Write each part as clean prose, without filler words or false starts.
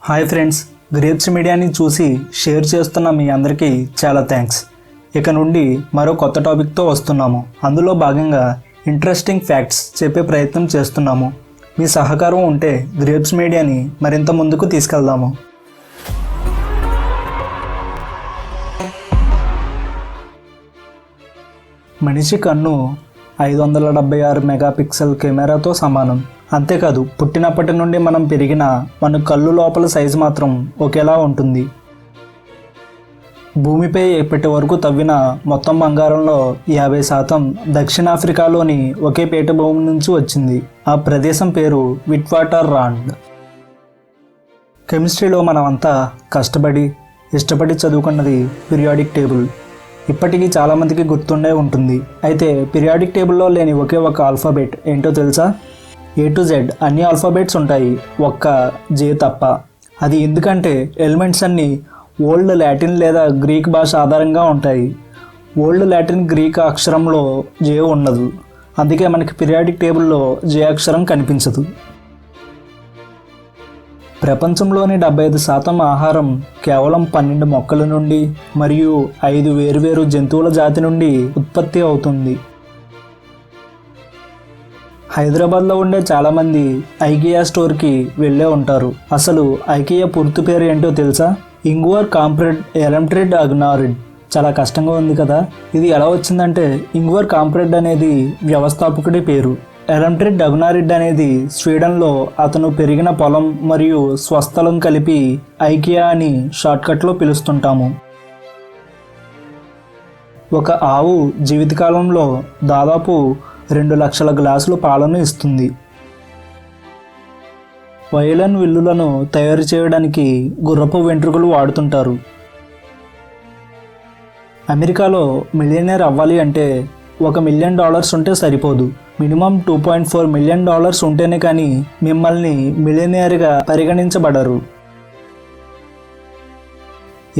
Hi friends, grapes మీడియాని చూసి share చేస్తున్న మీ అందరికీ చాలా థ్యాంక్స్. ఇక నుండి మరో కొత్త టాపిక్తో వస్తున్నాము. అందులో భాగంగా ఇంట్రెస్టింగ్ ఫ్యాక్ట్స్ చెప్పే ప్రయత్నం చేస్తున్నాము. మీ సహకారం ఉంటే గ్రేప్స్ మీడియాని మరింత ముందుకు తీసుకెళ్దాము. మనిషి కన్ను 576 మెగాపిక్సెల్ కెమెరాతో సమానం. అంతేకాదు, పుట్టినప్పటి నుండి మనం పెరిగిన మన కళ్ళు లోపల సైజు మాత్రం ఒకేలా ఉంటుంది. భూమిపై ఇప్పటి వరకు తవ్విన మొత్తం బంగారంలో 50% దక్షిణాఫ్రికాలోని ఒకే పీఠభూమి నుంచి వచ్చింది. ఆ ప్రదేశం పేరు విట్వాటర్ రాండ్. కెమిస్ట్రీలో మనమంతా కష్టపడి ఇష్టపడి చదువుకున్నది పీరియాడిక్ టేబుల్. ఇప్పటికీ చాలామందికి గుర్తుండే ఉంటుంది. అయితే పీరియాడిక్ టేబుల్లో లేని ఒకే ఒక ఆల్ఫాబెట్ ఏంటో తెలుసా? A to Z అన్ని ఆల్ఫాబెట్స్ ఉంటాయి, ఒక్క జే తప్ప. అది ఎందుకంటే ఎలిమెంట్స్ అన్నీ ఓల్డ్ లాటిన్ లేదా గ్రీక్ భాష ఆధారంగా ఉంటాయి. ఓల్డ్ లాటిన్ గ్రీక్ అక్షరంలో జే ఉండదు. అందుకే మనకి పీరియాడిక్ టేబుల్లో జే అక్షరం కనిపించదు. ప్రపంచంలోని 75% ఆహారం కేవలం 12 మొక్కల నుండి మరియు 5 వేర్వేరు జంతువుల జాతి నుండి ఉత్పత్తి అవుతుంది. హైదరాబాద్లో ఉండే చాలామంది ఐకియా స్టోర్కి వెళ్ళే ఉంటారు. అసలు ఐకియా పూర్తి పేరు ఏంటో తెలుసా? ఇంగ్వర్ కాంప్రెడ్ ఎలంట్రిడ్ అగ్నారిడ్. చాలా కష్టంగా ఉంది కదా. ఇది ఎలా వచ్చిందంటే, ఇంగ్వర్ కాంప్రెడ్ అనేది వ్యవస్థాపకుడి పేరు. ఎలంట్రిడ్ అగ్నారిడ్ అనేది స్వీడన్లో అతను పెరిగిన పొలం మరియు స్వస్థలం కలిపి ఐకియా అని షార్ట్కట్లో పిలుస్తుంటాము. ఒక ఆవు జీవితకాలంలో దాదాపు 2 లక్షల గ్లాసులు పాలను ఇస్తుంది. వయలిన్ విల్లులను తయారు చేయడానికి గుర్రపు వెంట్రుకలు వాడుతుంటారు. అమెరికాలో మిలియనర్ అవ్వాలి అంటే $1 మిలియన్ ఉంటే సరిపోదు. మినిమం $2.4 మిలియన్ ఉంటేనే కానీ మిమ్మల్ని మిలియనర్గా పరిగణించబడరు.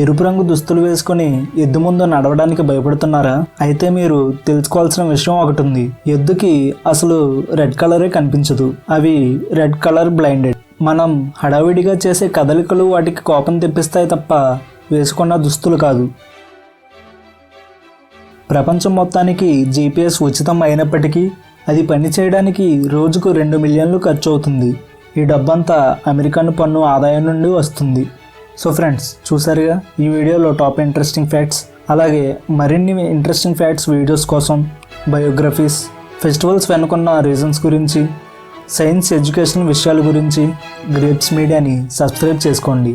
ఎరుపు రంగు దుస్తులు వేసుకొని ఎద్దు ముందు నడవడానికి భయపడుతున్నారా? అయితే మీరు తెలుసుకోవాల్సిన విషయం ఒకటి ఉంది. ఎద్దుకి అసలు రెడ్ కలరే కనిపించదు. అవి రెడ్ కలర్ బ్లైండెడ్. మనం హడావిడిగా చేసే కదలికలు వాటికి కోపం తెప్పిస్తాయి తప్ప వేసుకున్న దుస్తులు కాదు. ప్రపంచం మొత్తానికి GPS ఉచితం అయినప్పటికీ అది పనిచేయడానికి రోజుకు 2 మిలియన్లు ఖర్చు అవుతుంది. ఈ డబ్బంతా అమెరికన్ పన్ను ఆదాయం నుండి వస్తుంది. సో ఫ్రెండ్స్, చూసారుగా ఈ వీడియోలో టాప్ ఇంట్రెస్టింగ్ ఫ్యాక్ట్స్. అలాగే మరిన్ని ఇంట్రెస్టింగ్ ఫ్యాక్ట్స్ వీడియోస్ కోసం బయోగ్రఫీస్, ఫెస్టివల్స్ వెనుకున్న రీజన్స్ గురించి, సైన్స్ ఎడ్యుకేషన్ విషయాల గురించి గ్రేప్స్ మీడియాని సబ్స్క్రైబ్ చేసుకోండి.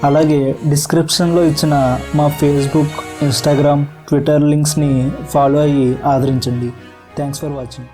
అలాగే డిస్క్రిప్షన్లో ఇచ్చిన మా ఫేస్బుక్, ఇన్స్టాగ్రామ్, ట్విట్టర్ లింక్స్ని ఫాలో అయ్యి ఆదరించండి. Thanks for watching.